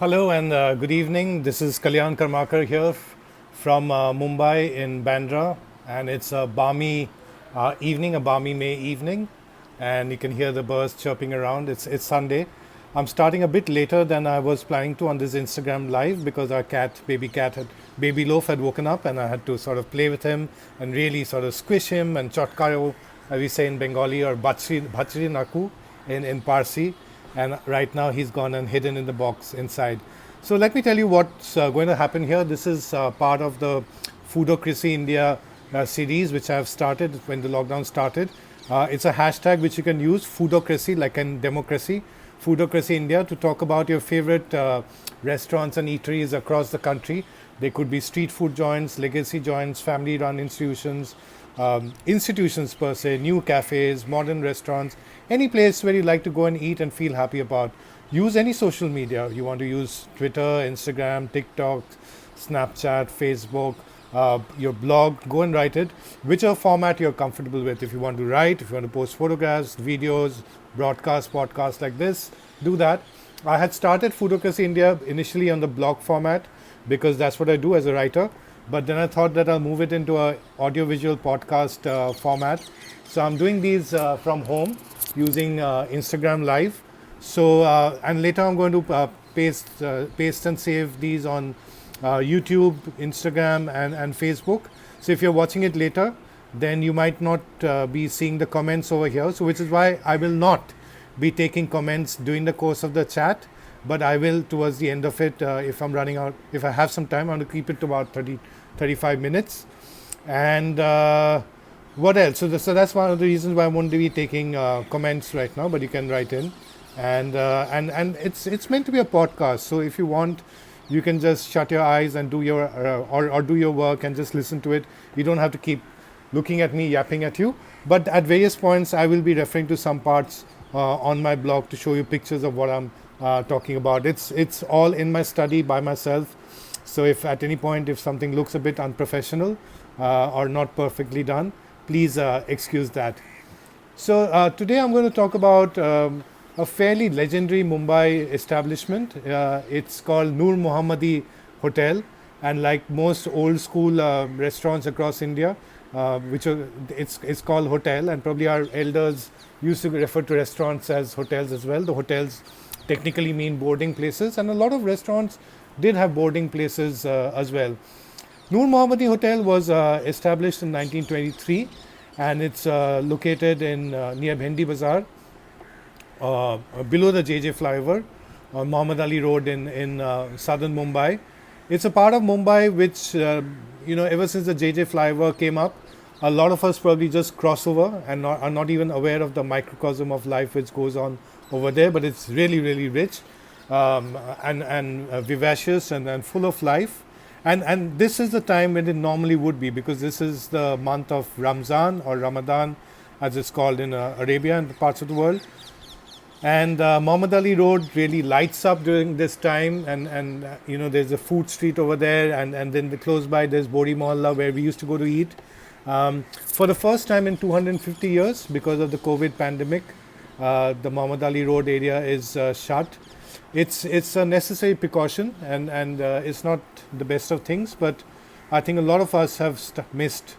Hello and good evening. This is Kalyan Karmakar here from Mumbai in Bandra, and it's a balmy evening, a balmy May evening, and you can hear the birds chirping around. It's Sunday. I'm starting a bit later than I was planning to on this Instagram live because our baby Loaf had woken up, and I had to sort of play with him and really sort of squish him and chotkayo, as we say in Bengali, or bachri naku in Parsi, and right now he's gone and hidden in the box inside. So let me tell you what's going to happen here. This is part of the Foodocracy India series, which I have started when the lockdown started. It's a hashtag which you can use, Foodocracy, like in democracy, Foodocracy India, to talk about your favorite restaurants and eateries across the country. They could be street food joints, legacy joints, family run institutions, institutions per se, new cafes, modern restaurants, any place where you like to go and eat and feel happy about. Use any social media. You want to use Twitter, Instagram, TikTok, Snapchat, Facebook, your blog, go and write it. Whichever format you're comfortable with. If you want to write, if you want to post photographs, videos, broadcast, podcasts like this, do that. I had started Foodocracy India initially on the blog format because that's what I do as a writer. But then I thought that I'll move it into a audiovisual podcast format. So I'm doing these from home using Instagram Live. So and later I'm going to paste and save these on YouTube, Instagram, and Facebook. So if you're watching it later, then you might not be seeing the comments over here. So which is why I will not be taking comments during the course of the chat, but I will towards the end of it. If I'm running out, if I have some time, I'm going to keep it to about 35 minutes. And what else? So that's one of the reasons why I won't be taking comments right now, but you can write in. And it's meant to be a podcast. So if you want, you can just shut your eyes and do your or do your work and just listen to it. You don't have to keep looking at me yapping at you. But at various points, I will be referring to some parts on my blog to show you pictures of what I'm talking about. It's all in my study by myself. So if at any point if something looks a bit unprofessional or not perfectly done, please excuse that. So today I'm going to talk about a fairly legendary Mumbai establishment. It's called Noor Mohammadi Hotel, and like most old school restaurants across India, it's called hotel, and probably our elders used to refer to restaurants as hotels as well. The hotels technically mean boarding places, and a lot of restaurants did have boarding places as well. Noor Mohammadi Hotel was established in 1923, and it's located in near Bhendi Bazaar, below the JJ flyover on Muhammad Ali Road in southern Mumbai. It's a part of Mumbai which, ever since the JJ flyover came up, a lot of us probably just cross over and are not even aware of the microcosm of life which goes on over there. But it's really, really rich and vivacious and full of life. And this is the time when it normally would be, because this is the month of Ramzan or Ramadan, as it's called in Arabia and parts of the world. And Muhammad Ali Road really lights up during this time, and there's a food street over there, and then close by there's Bori Mohalla where we used to go to eat. For the first time in 250 years, because of the COVID pandemic, the Muhammad Ali Road area is shut. It's a necessary precaution, and it's not the best of things, but I think a lot of us have missed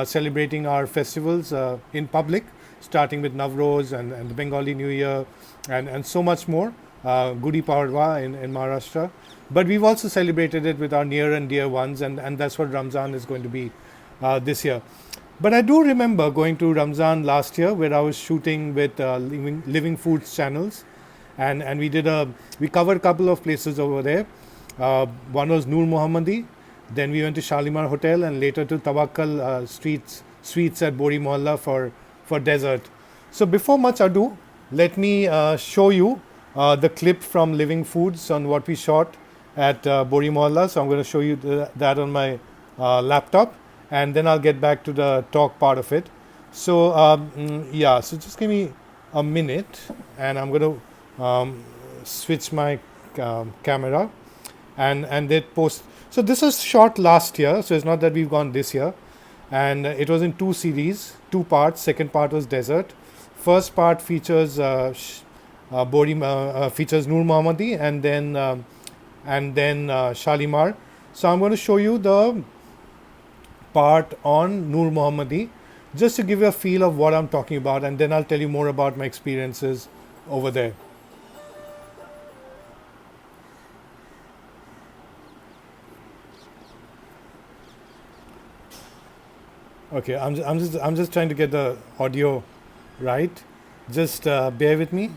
celebrating our festivals in public, starting with Navroz and the Bengali New Year and so much more, Gudi Padwa in Maharashtra. But we've also celebrated it with our near and dear ones, and that's what Ramzan is going to be this year. But I do remember going to Ramzan last year, where I was shooting with Living Foods channels, and we covered a couple of places over there. One was Noor Mohammadi, then we went to Shalimar Hotel, and later to Tawakkal Sweets at Bori Mohalla for dessert. So before much ado, let me show you the clip from Living Foods on what we shot at Bori Mohalla. So I'm going to show you that on my laptop, and then I'll get back to the talk part of it. So so just give me a minute, and I'm going to switch my camera and then post. So this was shot last year, so it's not that we've gone this year, and it was in two series, two parts. Second part was dessert. First part features features Noor Mohammadi, and then and then Shalimar. So I'm going to show you the part on Noor Mohammadi, just to give you a feel of what I'm talking about, and then I'll tell you more about my experiences over there. Okay, I'm just trying to get the audio right. Just bear with me.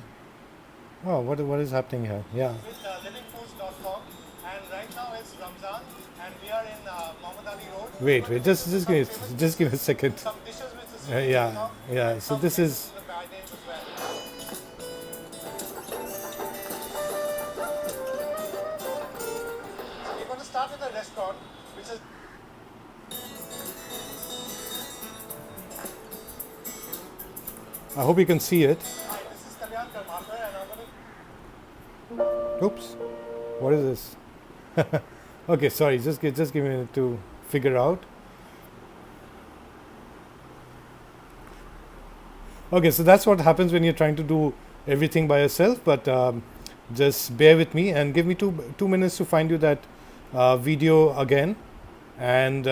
Oh, what is happening here? Yeah. With livingfoods.com, and right now it's Ramzan, and we are in Mohammadi Road. Wait, just give me a second. Some dishes which is yeah. So this is. We're going to start with a restaurant, which is. I hope you can see it. Hi, this is Kalyan Karmakar, and I'm going to. Oops, what is this? Okay, sorry, just give me a minute to figure out. Okay, so that's what happens when you're trying to do everything by yourself, but just bear with me and give me two minutes to find you that video again. And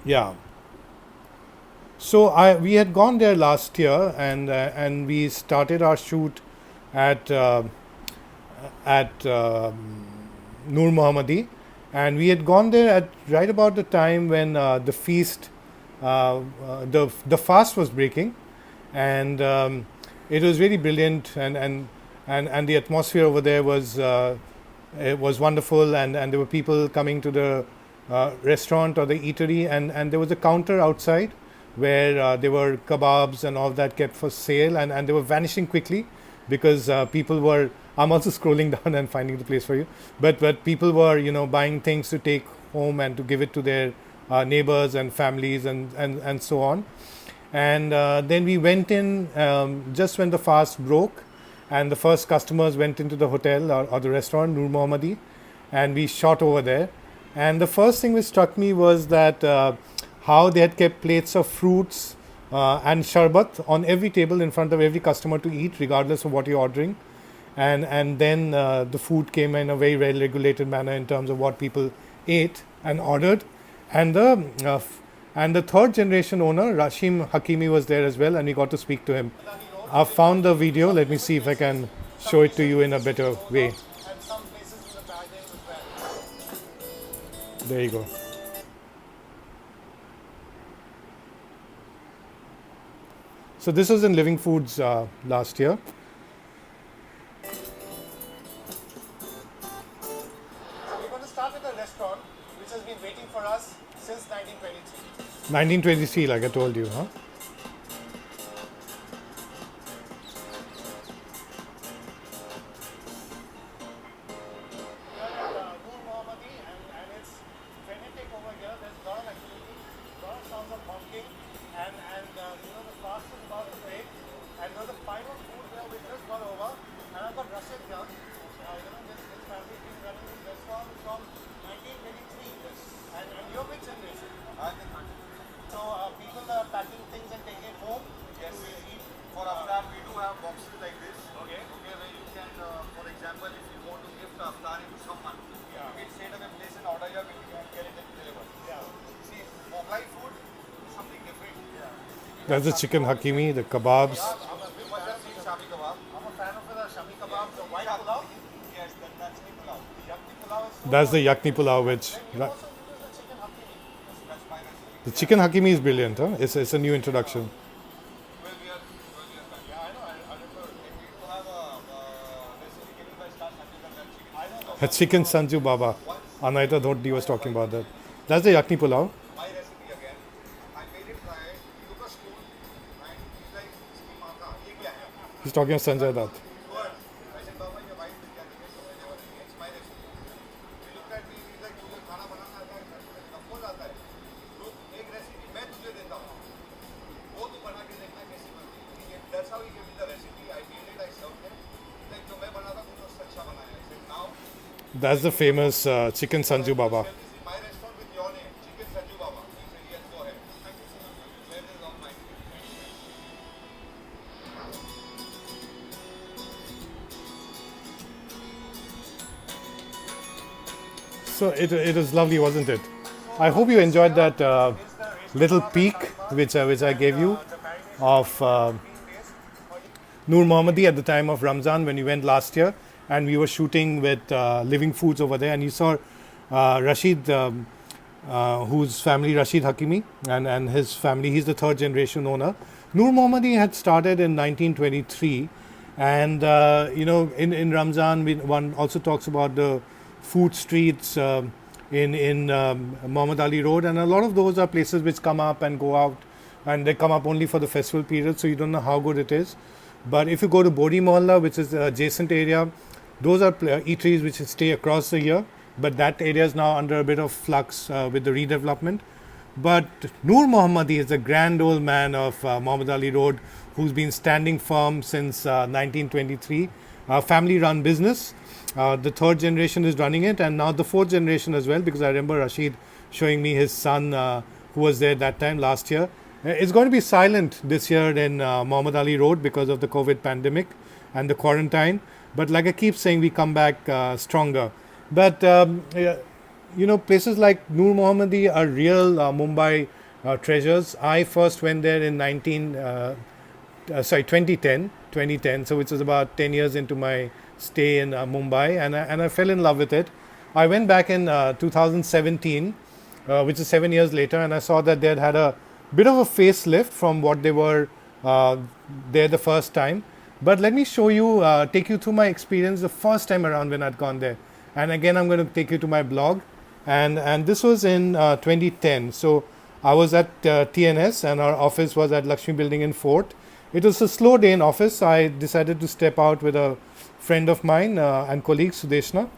yeah. So we had gone there last year, and we started our shoot at Noor Mohammadi, and we had gone there at right about the time when the feast, the fast was breaking, and it was really brilliant, and the atmosphere over there was it was wonderful, and there were people coming to the restaurant or the eatery, and there was a counter outside where there were kebabs and all that kept for sale, and they were vanishing quickly because people were. I'm also scrolling down and finding the place for you, but people were buying things to take home and to give it to their neighbors and families and so on. And then we went in just when the fast broke, and the first customers went into the hotel or the restaurant Noor Mohammadi, and we shot over there. And the first thing which struck me was that. How they had kept plates of fruits and sharbat on every table in front of every customer to eat, regardless of what you're ordering. And then the food came in a very well regulated manner in terms of what people ate and ordered. And the third generation owner, Rashim Hakimi, was there as well, and we got to speak to him. I've found the video. Let me see if I can show it to you in a better way. There you go. So this was in Living Foods last year. We're going to start with a restaurant which has been waiting for us since 1923. 1923, like I told you, huh? That's the chicken hakimi, the kebabs. I'm a fan of the shami kebab, the white pulao. Yes, that's the pulao. Yakni pulao is that's the yakni pulao, which. The chicken hakimi is brilliant, huh? It's a new introduction. Chicken Sanju Baba. Anaita Dhoddi was talking about that. That's the yakni pulao. He's talking of Sanjay Dutt. That's the famous chicken Sanju Baba. So it was lovely, wasn't it? I hope you enjoyed that little peek which I gave you of Noor Mohammadi at the time of Ramzan when we went last year, and we were shooting with Living Foods over there, and you saw Rashid, whose family Rashid Hakimi and his family. He's the third generation owner. Noor Mohammadi had started in 1923, and in Ramzan one also talks about the food streets in Muhammad Ali Road, and a lot of those are places which come up and go out, and they come up only for the festival period, so you don't know how good it is. But if you go to Bodi Mohalla, which is the adjacent area, those are eateries which stay across the year, but that area is now under a bit of flux with the redevelopment. But Noor Mohammadi is a grand old man of Muhammad Ali Road who's been standing firm since 1923. Family run business. The third generation is running it, and now the fourth generation as well, because I remember Rashid showing me his son who was there that time last year. It's going to be silent this year in Muhammad Ali Road because of the COVID pandemic and the quarantine. But like I keep saying, we come back stronger. But places like Noor Mohammadi are real Mumbai treasures. I first went there in 2010, so which was about 10 years into my stay in Mumbai, and I fell in love with it. I went back in 2017, which is 7 years later, and I saw that they had a bit of a facelift from what they were there the first time. But let me show you, take you through my experience the first time around when I'd gone there. And again, I'm going to take you to my blog. And this was in 2010. So I was at TNS, and our office was at Lakshmi Building in Fort. It was a slow day in office. I decided to step out with a friend of mine and colleague, Sudeshna.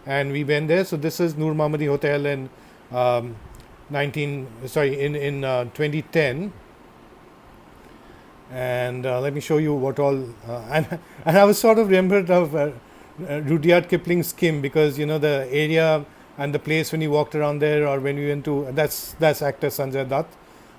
And we went there. So this is Noor Mohammadi Hotel in 2010. And let me show you what all and I was sort of remembered of Rudyard Kipling's Kim, because the area and the place when you walked around there, or when we went to that's actor Sanjay Dutt,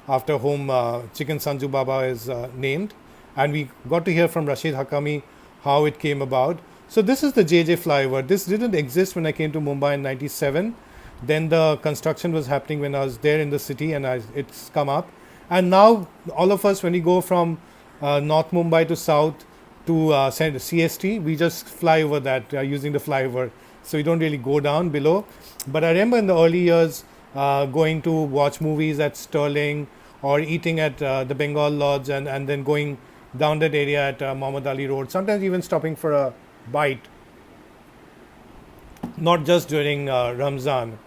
after whom Chicken Sanju Baba is named. And we got to hear from Rashid Hakami how it came about. So this is the JJ flyover. This didn't exist when I came to Mumbai in 97. Then the construction was happening when I was there in the city, and it's come up. And now all of us, when we go from North Mumbai to South to CST, we just fly over that using the flyover. So we don't really go down below. But I remember in the early years going to watch movies at Sterling, or eating at the Bengal Lodge, and then going down that area at Muhammad Ali Road. Sometimes even stopping for a bite, not just during Ramzan.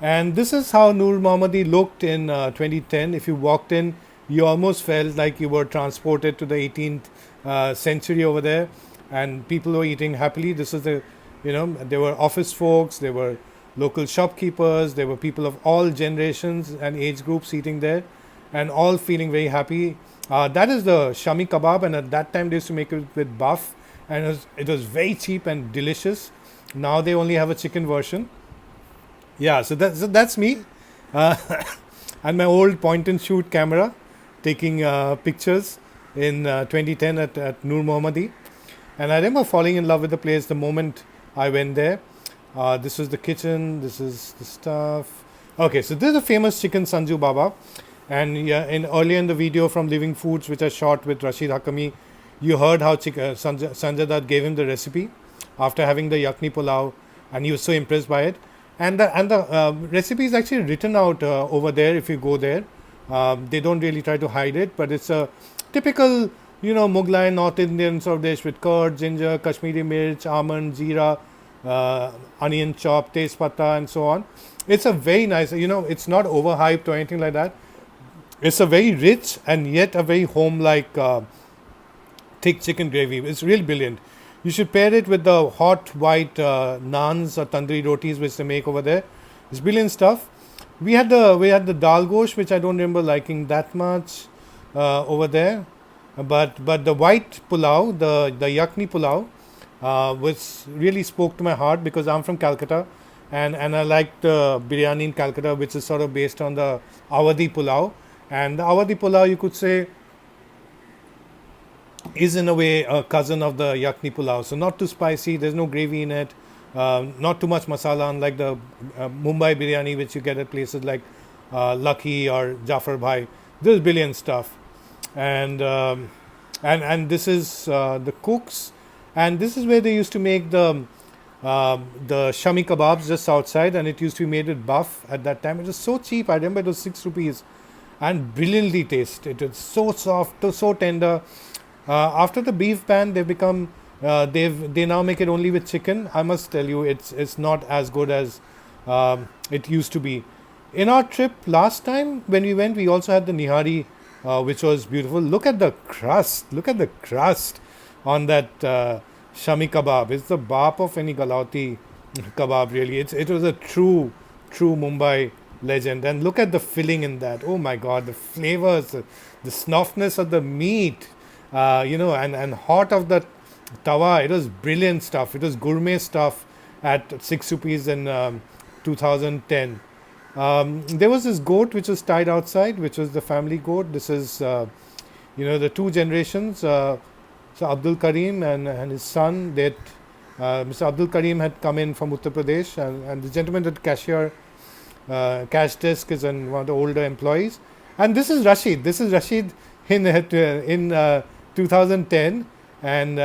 And this is how Noor Mohammadi looked in 2010. If you walked in, you almost felt like you were transported to the 18th century over there, and people were eating happily. This is there were office folks, there were local shopkeepers, there were people of all generations and age groups eating there, and all feeling very happy. That is the shami kebab, and at that time they used to make it with buff, and it was very cheap and delicious. Now they only have a chicken version. Yeah, so that's me, and my old point and shoot camera, taking pictures in 2010 at Noor Mohammadi. And I remember falling in love with the place the moment I went there. This was the kitchen, this is the stuff. Okay, so this is a famous chicken Sanju Baba. And earlier in the video from Living Foods, which I shot with Rashid Hakami, you heard how Sanjay Dutt gave him the recipe after having the yakni pulao, and he was so impressed by it. And the recipe is actually written out over there if you go there. They don't really try to hide it, but it's a typical, Mughlai North Indian sort of dish with curd, ginger, Kashmiri mirch, almond, jeera, onion chop, tezpata, and so on. It's a very nice, it's not overhyped or anything like that. It's a very rich and yet a very home-like thick chicken gravy. It's really brilliant. You should pair it with the hot white naans or tandoori rotis which they make over there. It's brilliant stuff. We had the dal gosh, which I don't remember liking that much over there. But the white pulao, the yakni pulao, which really spoke to my heart, because I'm from Calcutta, and I like the biryani in Calcutta, which is sort of based on the Awadhi pulao. And the Awadhi pulao, you could say, is in a way a cousin of the yakni pulao. So not too spicy, there's no gravy in it, not too much masala, unlike the Mumbai biryani, which you get at places like Lucky or Jafar Bhai. This is brilliant stuff. And and this is the cooks, and this is where they used to make the shami kebabs just outside, and it used to be made with buff at that time. It was so cheap. I remember it was 6 rupees, and brilliantly tasted. It was so soft, so tender. After the beef ban, they've become they now make it only with chicken. I must tell you, it's not as good as it used to be. In our trip last time when we went, we also had the nihari, which was beautiful. Look at the crust. Look at the crust on that shami kebab. It's the bap of any Galati kebab. Really, it was a true Mumbai legend. And look at the filling in that. Oh my God, the flavors, the softness of the meat, and hot of the tawa. It was brilliant stuff. It was gourmet stuff at 6 rupees in 2010. There was this goat which was tied outside, which was the family goat. This is, the two generations. So Abdul Karim and his son. That Mr. Abdul Karim had come in from Uttar Pradesh, and the gentleman at cash desk is one of the older employees. And this is Rashid. This is Rashid in 2010. And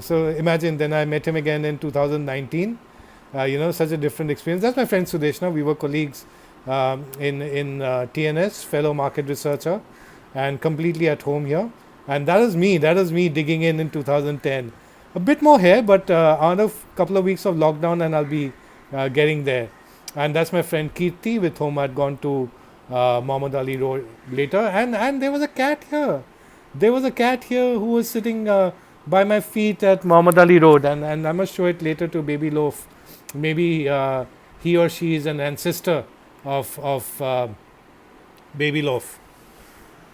so imagine, then I met him again in 2019. Such a different experience. That's my friend Sudeshna. We were colleagues in TNS, fellow market researcher, and completely at home here. And that is me. That is me digging in 2010. A bit more here, but another couple of weeks of lockdown, and I'll be getting there. And that's my friend Kirti, with whom I'd gone to Mohammadi Road later. And there was a cat here. There was a cat here who was sitting by my feet at Mohammadi Road, and I must show it later to Baby Loaf. Maybe he or she is an ancestor of Baby Loaf.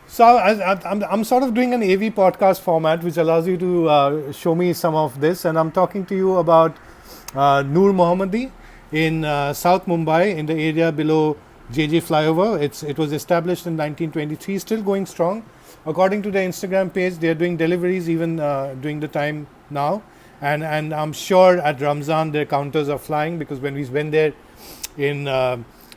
So I'm sort of doing an AV podcast format, which allows you to show me some of this, and I'm talking to you about Noor Mohammadi in South Mumbai, in the area below JJ Flyover. It was established in 1923, still going strong. According to their Instagram page, they are doing deliveries even during the time now. And I'm sure at Ramzan their counters are flying, because when we went there in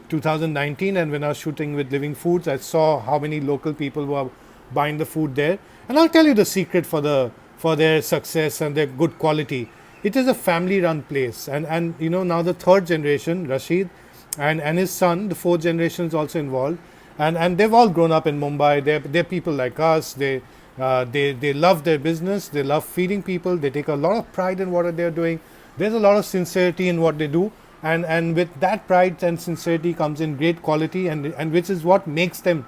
2019 and when I was shooting with Living Foods, I saw how many local people were buying the food there. And I'll tell you the secret for their success and their good quality. It is a family-run place, and now the third generation, Rashid, and his son, the fourth generation, is also involved, and they've all grown up in Mumbai. They're people like us. They love their business. They love feeding people. They take a lot of pride in what they're doing. There's a lot of sincerity in what they do, and with that pride and sincerity comes in great quality, and which is what makes them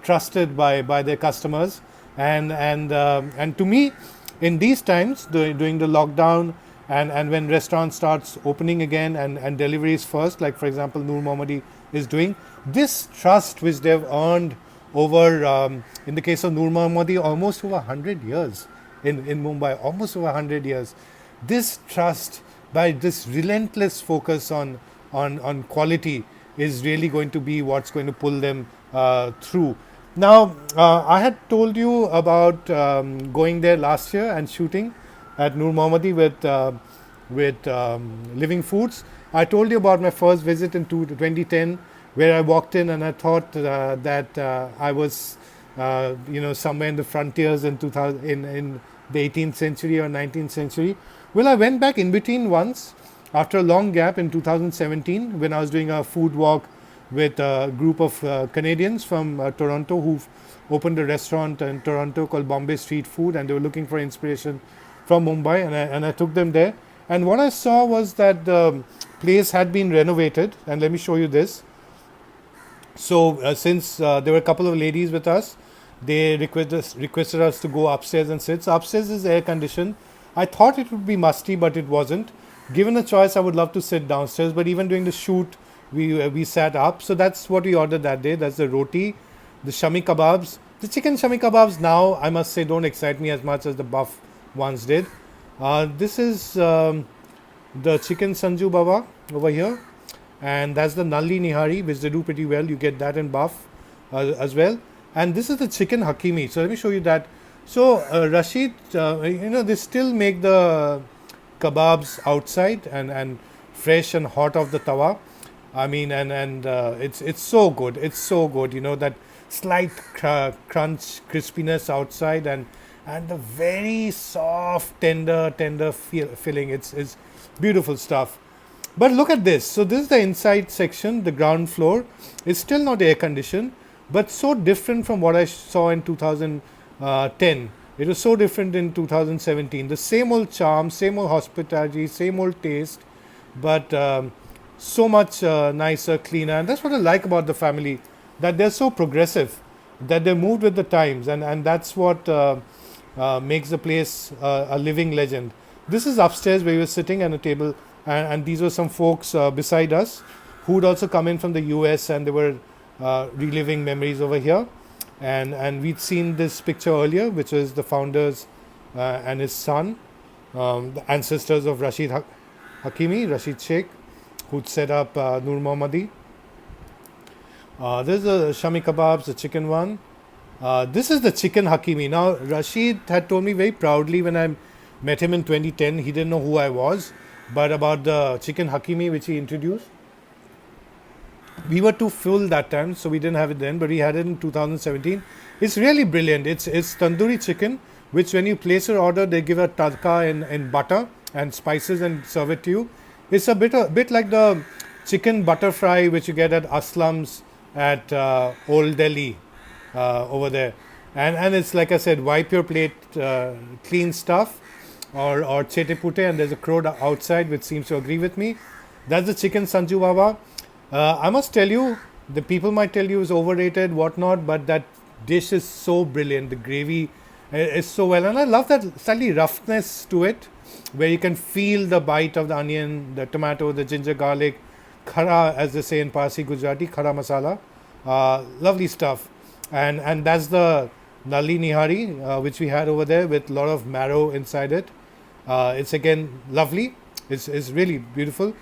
trusted by their customers. And to me, in these times, during the lockdown, and when restaurants starts opening again, and deliveries first, like for example Noor Mohammadi is doing, this trust which they've earned over, in the case of Noor Mohammadi, almost over 100 years in Mumbai, almost over 100 years. This trust, by this relentless focus on quality, is really going to be what's going to pull them through. Now, I had told you about going there last year and shooting at Noor Mohammadi with Living Foods. I told you about my first visit in 2010, where I walked in and I thought that I was, somewhere in the frontiers in the 18th century or 19th century. Well, I went back in between once after a long gap in 2017, when I was doing a food walk with a group of Canadians from Toronto who've opened a restaurant in Toronto called Bombay Street Food, and they were looking for inspiration from Mumbai, and I took them there. And what I saw was that the place had been renovated, and let me show you this. So since there were a couple of ladies with us, they requested us to go upstairs and sit. So upstairs is air conditioned. I thought it would be musty, but it wasn't. Given a choice, I would love to sit downstairs, but even during the shoot, we sat up. So that's what we ordered that day. That's the roti, the shami kebabs. The chicken shami kebabs now, I must say, don't excite me as much as the buff ones did. This is the chicken sanju baba over here, and that's the nalli nihari, which they do pretty well. You get that in buff as well. And this is the chicken hakimi. So let me show you that. So Rashid, they still make the kebabs outside and fresh and hot off the tawa. I mean, and it's so good. It's so good. You know that slight crunch, crispiness outside, and the very soft, tender filling. It's beautiful stuff. But look at this. So this is the inside section, the ground floor. It's still not air conditioned, but so different from what I saw in 2010. It was so different in 2017. The same old charm, same old hospitality, same old taste, but so much nicer, cleaner. And that's what I like about the family, that they're so progressive, that they moved with the times, and that's what makes the place a living legend. This is upstairs where we were sitting at a table, and these were some folks beside us who'd also come in from the US, and they were reliving memories over here. And we'd seen this picture earlier, which was the founders and his son, the ancestors of Hakimi, Rashid Sheikh, who'd set up Noor Mohammadi. This is the Shami kebabs, the chicken one. This is the chicken Hakimi. Now, Rashid had told me very proudly when I met him in 2010, he didn't know who I was, but about the chicken Hakimi which he introduced. We were too full that time, so we didn't have it then, but we had it in 2017. It's really brilliant. It's tandoori chicken, which when you place your order, they give a tadka in butter and spices and serve it to you. It's a bit like the chicken butter fry which you get at Aslam's at Old Delhi over there. And it's like I said, wipe your plate, clean stuff, or chete pute, and there's a crowd outside which seems to agree with me. That's the chicken Sanju Baba. I must tell you, the people might tell you it's overrated, whatnot, but that dish is so brilliant. The gravy is so well, and I love that slightly roughness to it, where you can feel the bite of the onion, the tomato, the ginger garlic, khara, as they say in Parsi Gujarati, khara masala. Lovely stuff. And that's the Nali Nihari, which we had over there with a lot of marrow inside it. It's again lovely. It's really beautiful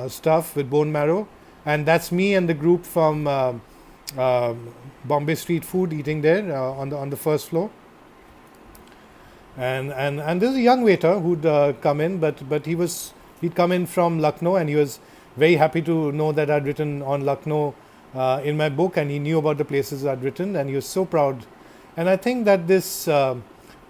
stuff with bone marrow. And that's me and the group from Bombay Street Food eating there on the first floor. And there's a young waiter who'd come in, but he'd come in from Lucknow, and he was very happy to know that I'd written on Lucknow in my book, and he knew about the places I'd written, and he was so proud. And I think that this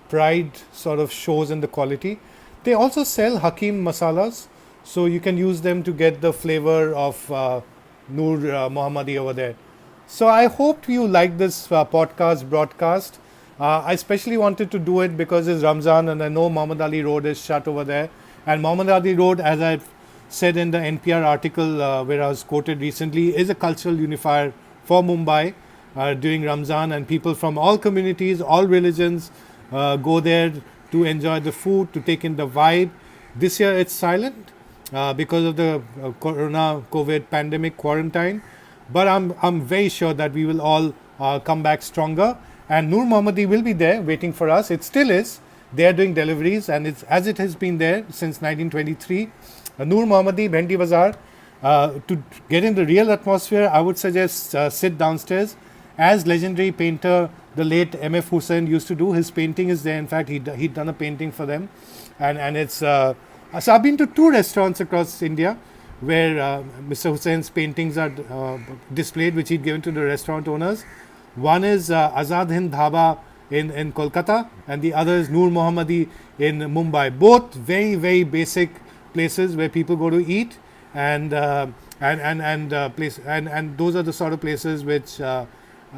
pride sort of shows in the quality. They also sell Hakim masalas, so you can use them to get the flavor of Noor Mohammadi over there. So I hope you like this broadcast. I especially wanted to do it because it's Ramzan, and I know Muhammad Ali Road is shut over there. And Muhammad Ali Road, as I've said in the NPR article where I was quoted recently, is a cultural unifier for Mumbai during Ramzan, and people from all communities, all religions go there to enjoy the food, to take in the vibe. This year it's silent because of the COVID pandemic quarantine, but I'm very sure that we will all come back stronger, and Noor Mohammadi will be there waiting for us. It still is. They are doing deliveries, and it's as it has been there since 1923. Noor Mohammadi, Bhendi Bazaar. To get in the real atmosphere, I would suggest sit downstairs. As legendary painter, the late M.F. Hussain used to do, his painting is there. In fact, he'd done a painting for them. And it's... so I've been to 2 restaurants across India where Mr. Hussain's paintings are displayed, which he'd given to the restaurant owners. One is Azad Hind Dhaba in Kolkata, and the other is Noor Mohammadi in Mumbai. Both very, very basic places where people go to eat, and those are the sort of places which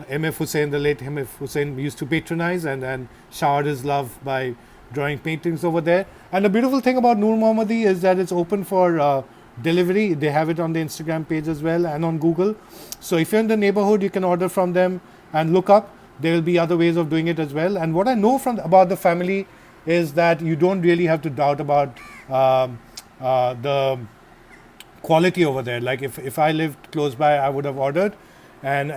M.F. Hussain, the late M.F. Hussain, used to patronize and showered his love by drawing paintings over there. And the beautiful thing about Noor Mohammadi is that it's open for delivery. They have it on the Instagram page as well and on Google. So if you're in the neighborhood, you can order from them and look up. There will be other ways of doing it as well. And what I know about the family is that you don't really have to doubt about the quality over there. Like if I lived close by, I would have ordered. And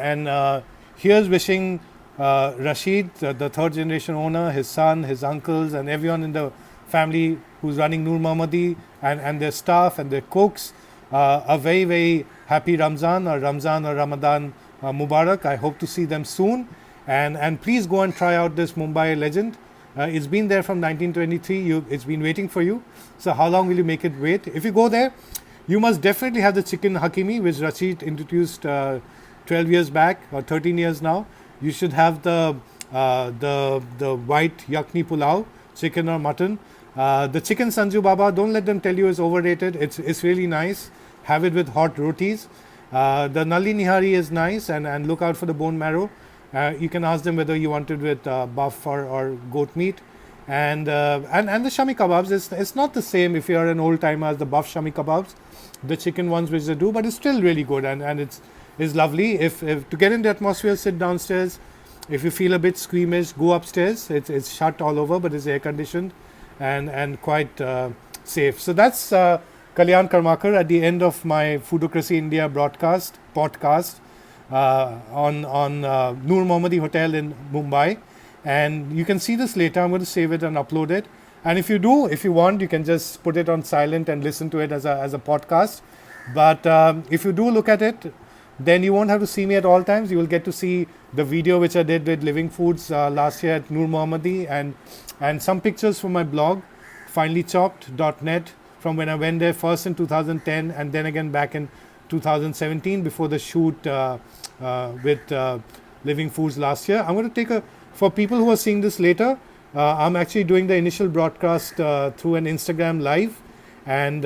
here's wishing Rashid, the third generation owner, his son, his uncles, and everyone in the family who's running Noor Mohammadi, and their staff and their cooks, a very, very happy Ramzan or Ramadan Mubarak. I hope to see them soon. And please go and try out this Mumbai legend. It's been there from 1923. It's been waiting for you. So how long will you make it wait? If you go there, you must definitely have the chicken hakimi, which Rashid introduced 12 years back or 13 years now. You should have the white yakni pulao, chicken or mutton. The chicken Sanju Baba, don't let them tell you it's overrated. It's really nice. Have it with hot rotis. The Nali Nihari is nice, and look out for the bone marrow. You can ask them whether you want it with buff or goat meat. And the shami kebabs, it's not the same if you're an old timer as the buff shami kebabs, the chicken ones which they do, but it's still really good, and it's lovely. If to get in the atmosphere, sit downstairs. If you feel a bit squeamish, go upstairs. It's shut all over, but it's air conditioned and quite safe. So that's Kalyan Karmakar at the end of my Foodocracy India podcast on Noor Mohammadi Hotel in Mumbai. And you can see this later. I'm going to save it and upload it. And if you want, you can just put it on silent and listen to it as a podcast. But if you do look at it, then you won't have to see me at all times. You will get to see the video which I did with Living Foods last year at Noor Mohammadi, and some pictures from my blog, finelychopped.net, from when I went there first in 2010 and then again back in 2017 before the shoot with Living Foods last year. I'm going to take for people who are seeing this later, I'm actually doing the initial broadcast through an Instagram live, and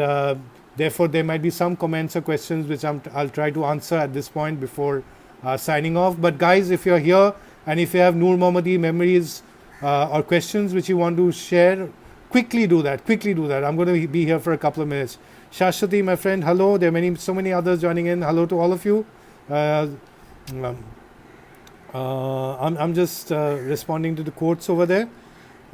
therefore there might be some comments or questions which I'll try to answer at this point before signing off. But guys, if you're here and if you have Noor Mohammadi memories or questions which you want to share, quickly do that. I'm going to be here for a couple of minutes. Shashwati, my friend, hello. There are so many others joining in. Hello to all of you. I'm just responding to the quotes over there.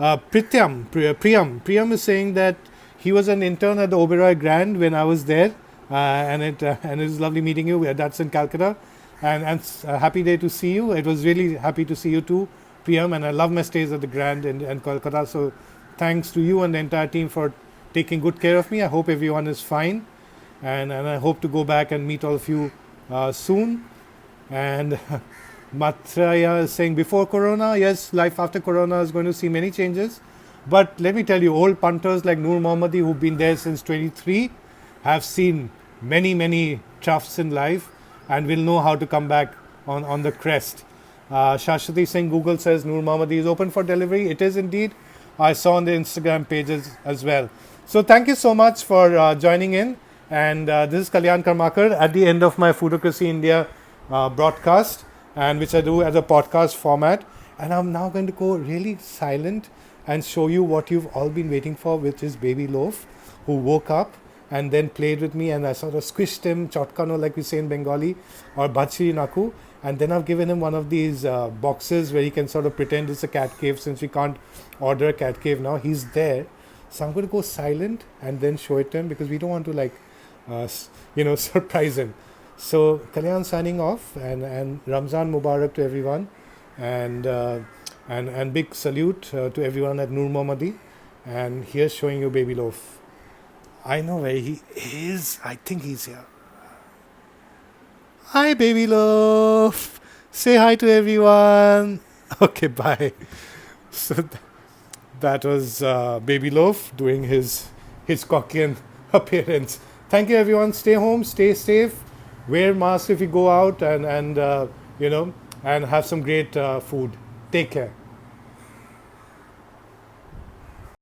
Priyam is saying that he was an intern at the Oberoi Grand when I was there, and it was lovely meeting you. That's in Calcutta, and happy day to see you. It was really happy to see you too, Priyam, and I love my stays at the Grand in Calcutta. So thanks to you and the entire team for taking good care of me. I hope everyone is fine, and I hope to go back and meet all of you soon. And Matraya is saying, before Corona, yes, life after Corona is going to see many changes. But let me tell you, old punters like Noor Mohammadi, who've been there since 23, have seen many troughs in life and will know how to come back on the crest. Shashwati Singh, Google says Noor Mohammadi is open for delivery. It is indeed. I saw on the Instagram pages as well. So thank you so much for joining in. And this is Kalyan Karmakar at the end of my Foodocracy India broadcast, and which I do as a podcast format. And I'm now going to go really silent and show you what you've all been waiting for, which is Baby Loaf, who woke up and then played with me, and I sort of squished him, chotkano like we say in Bengali, or bachiri naku, and then I've given him one of these boxes where he can sort of pretend it's a cat cave, since we can't order a cat cave now. He's there. So I'm going to go silent and then show it to him, because we don't want to surprise him. So Kalyan signing off, and Ramzan Mubarak to everyone, and big salute to everyone at Noor Mohammadi. And here's showing you Baby Loaf. I know where he is. I think he's here. Hi, Baby Loaf. Say hi to everyone. Okay, bye. So that was Baby Loaf doing his Caucasian appearance. Thank you, everyone. Stay home, stay safe, wear masks if you go out, and have some great food. Take care.